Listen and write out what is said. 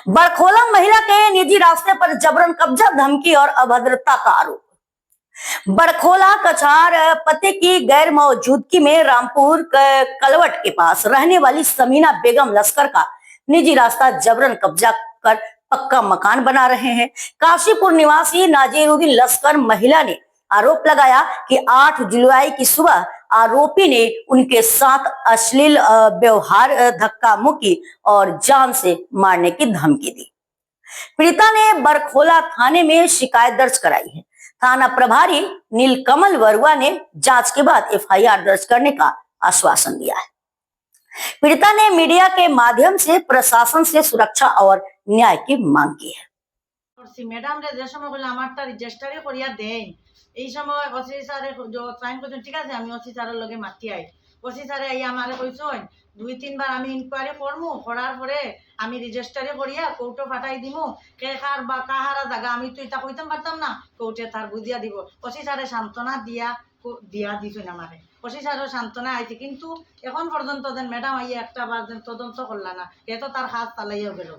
बड़खोला महिला के निजी रास्ते पर जबरन कब्जा, धमकी और अभद्रता का आरोप। बड़खोला कछार पति की गैर मौजूदगी में रामपुर कलवट के पास रहने वाली समीना बेगम लश्कर का निजी रास्ता जबरन कब्जा कर पक्का मकान बना रहे हैं। काशीपुर निवासी नाजीरुद्दीन लश्कर महिला ने आरोप लगाया कि 8 जुलाई की सुबह आरोपी ने उनके साथ अश्लील व्यवहार, धक्का मुक्की और जान से मारने की धमकी दी। पीड़िता ने बड़खोला थाने में शिकायत दर्ज कराई है। थाना प्रभारी नीलकमल बरुआ ने जांच के बाद एफआईआर दर्ज करने का आश्वासन दिया है। पीड़िता ने मीडिया के माध्यम से प्रशासन से सुरक्षा और न्याय की मांग की है। मैडम रे যে সময় বলে আমারটা রেজিস্টারে করিয়া দেন, এই সময় ওসি স্যারে সাইন করছেন, ঠিক আছে আমি ওসি স্যারের লগে মাতি আই। ওসি স্যারে এই আমারে কইছেন 2-3 বার আমি ইনকোয়ারি করমু, করার পরে আমি রেজিস্টারে করিয়া কোর্টে পাঠাই দিমু, কে কার বা কাহারা জায়গা আমি তো এটা কইতাম পারতাম না, কোর্টে তার বুঝিয়া দিব। ওসি স্যারে সান্ত্বনা দিয়া দিছেন আমারে। ওসি স্যারও সান্ত্বনা আইছে, কিন্তু এখন পর্যন্ত দেন ম্যাডাম আইয়া একটা বার তদন্ত করলা না, এ তো তার হাত চালাইয়া গেল।